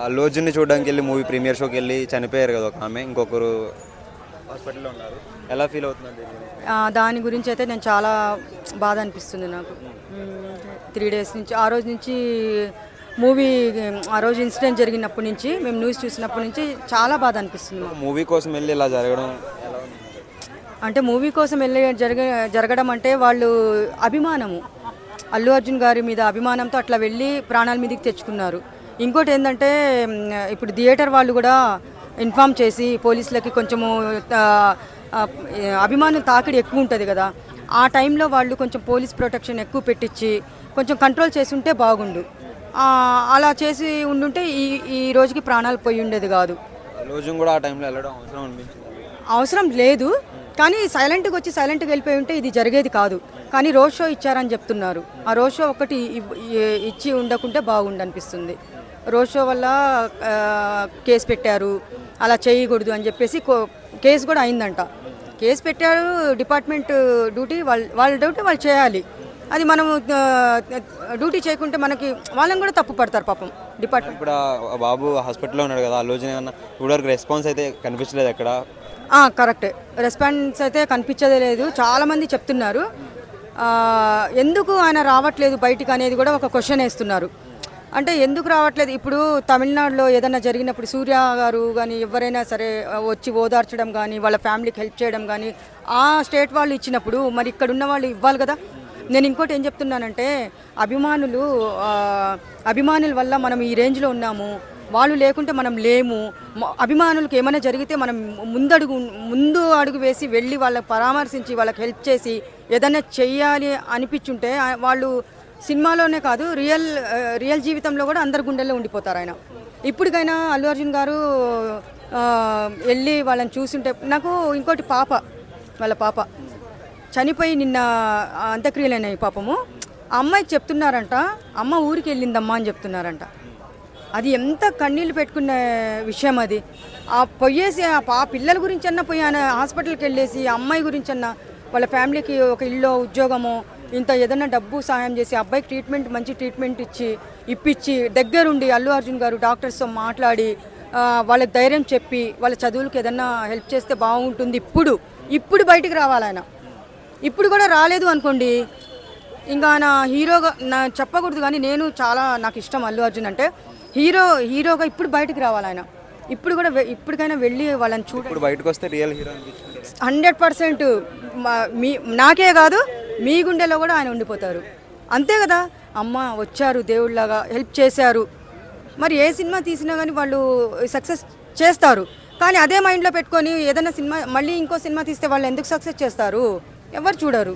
అల్లు అర్జున్ని చూడడానికి వెళ్ళి మూవీ ప్రీమియర్ షోకి వెళ్ళి చనిపోయారు కదా ఒక ఆమె, ఇంకొకరు హాస్పిటల్లో ఉన్నారు. ఎలా ఫీల్ అవుతున్నారు దీని గురించి? దాని గురించి అయితే నేను చాలా బాధ అనిపిస్తుంది నాకు. 3 days నుంచి ఆ రోజు నుంచి మూవీ ఆ రోజు ఇన్సిడెంట్ జరిగినప్పటి నుంచి మేము న్యూస్ చూసినప్పటి నుంచి చాలా బాధ అనిపిస్తుంది. మూవీ కోసం వెళ్ళి ఇలా జరగడం ఎలా ఉంది? అంటే మూవీ కోసం వెళ్ళి జరగడం అంటే వాళ్ళు అభిమానము, అల్లు అర్జున్ గారి మీద అభిమానంతో అట్లా వెళ్ళి ప్రాణాల మీదకి తెచ్చుకున్నారు. ఇంకోటి ఏంటంటే ఇప్పుడు థియేటర్ వాళ్ళు కూడా ఇన్ఫామ్ చేసి పోలీసులకి కొంచెము అభిమానుల తాకిడి ఎక్కువ ఉంటుంది కదా, ఆ టైంలో వాళ్ళు కొంచెం పోలీస్ ప్రొటెక్షన్ ఎక్కువ పెట్టించి కొంచెం కంట్రోల్ చేసి ఉంటే బాగుండు. అలా చేసి ఉండుంటే ఈ రోజుకి ప్రాణాలు పోయి ఉండేది కాదు. అల్లు అర్జున్ కూడా ఆ టైంలో వెళ్ళడం అవసరం అనిపించింది? అవసరం లేదు, కానీ సైలెంట్గా వచ్చి సైలెంట్గా వెళ్ళిపోయి ఉంటే ఇది జరిగేది కాదు. కానీ రోడ్ షో ఇచ్చారని చెప్తున్నారు. ఆ రోడ్ షో ఒకటి ఇచ్చి ఉండకుంటే బాగుండు అనిపిస్తుంది. రోడ్ షో వల్ల కేసు పెట్టారు, అలా చేయకూడదు అని చెప్పేసి కేసు కూడా అయిందంట. కేసు పెట్టారు, డిపార్ట్మెంట్ డ్యూటీ వాళ్ళ డ్యూటీ వాళ్ళు చేయాలి. అది మనము డ్యూటీ చేయకుంటే మనకి వాళ్ళని కూడా తప్పు పడతారు పాపం డిపార్ట్మెంట్. ఇప్పుడు బాబు హాస్పిటల్లో ఉన్నాడు కదా, అల్లు అర్జున్ ఏమన్నా ఇప్పటివరకు రెస్పాన్స్ అయితే కనిపించలేదు ఎక్కడ? కరెక్టే, రెస్పాన్స్ అయితే కనిపించదే లేదు. చాలామంది చెప్తున్నారు ఎందుకు ఆయన రావట్లేదు బయటికి అనేది కూడా ఒక క్వశ్చన్ వేస్తున్నారు. అంటే ఎందుకు రావట్లేదు, ఇప్పుడు తమిళనాడులో ఏదైనా జరిగినప్పుడు సూర్య గారు కానీ ఎవరైనా సరే వచ్చి ఓదార్చడం కానీ వాళ్ళ ఫ్యామిలీకి హెల్ప్ చేయడం కానీ ఆ స్టేట్ వాళ్ళు ఇచ్చినప్పుడు మరి ఇక్కడ ఉన్న వాళ్ళు ఇవ్వాలి కదా. నేను ఇంకోటి ఏం చెప్తున్నానంటే అభిమానుల వల్ల మనం ఈ రేంజ్లో ఉన్నాము, వాళ్ళు లేకుంటే మనం లేము. అభిమానులకు ఏమైనా జరిగితే మనం ముందు అడుగు వేసి వెళ్ళి వాళ్ళకి పరామర్శించి వాళ్ళకి హెల్ప్ చేసి ఏదైనా చెయ్యాలి అనిపించుంటే వాళ్ళు సినిమాలోనే కాదు రియల్ జీవితంలో కూడా అందరి గుండెల్లో ఉండిపోతారు ఆయన. ఇప్పటికైనా అల్లు అర్జున్ గారు వెళ్ళి వాళ్ళని చూస్తుంటే నాకు ఇంకోటి వాళ్ళ పాప చనిపోయి నిన్న అంత్యక్రియలైనాయి పాపము. ఆ అమ్మాయికి చెప్తున్నారంట, అమ్మ ఊరికి వెళ్ళిందమ్మా అని చెప్తున్నారంట. అది ఎంత కన్నీళ్ళు పెట్టుకునే విషయం అది. పోయేసి ఆ పిల్లల గురించి అన్నా పోయి ఆయన హాస్పిటల్కి వెళ్ళేసి ఆ అమ్మాయి గురించి అన్నా వాళ్ళ ఫ్యామిలీకి ఒక ఇల్లు ఉద్యోగము ఇంత ఏదైనా డబ్బు సహాయం చేసి అబ్బాయికి మంచి ట్రీట్మెంట్ ఇప్పించి దగ్గరుండి అల్లు అర్జున్ గారు డాక్టర్స్తో మాట్లాడి వాళ్ళకి ధైర్యం చెప్పి వాళ్ళ చదువులకు ఏదన్నా హెల్ప్ చేస్తే బాగుంటుంది. ఇప్పుడు బయటికి రావాలి ఆయన. ఇప్పుడు కూడా రాలేదు అనుకోండి, ఇంకా నా హీరోగా చెప్పకూడదు కానీ నాకు ఇష్టం అల్లు అర్జున్ అంటే. హీరోగా ఇప్పుడు బయటికి రావాలి ఆయన. ఇప్పటికైనా వెళ్ళి వాళ్ళని ఇప్పుడు బయటకు వస్తే రియల్ హీరో 100%. నాకే కాదు మీ గుండెలో కూడా ఆయన ఉండిపోతారు. అంతే కదా, అమ్మ వచ్చారు దేవుళ్ళలాగా హెల్ప్ చేశారు. మరి ఏ సినిమా తీసినా కానీ వాళ్ళు సక్సెస్ చేస్తారు. కానీ అదే మైండ్లో పెట్టుకొని ఏదైనా సినిమా మళ్ళీ ఇంకో సినిమా తీస్తే వాళ్ళు ఎందుకు సక్సెస్ చేస్తారు? ఎవరు చూడరు.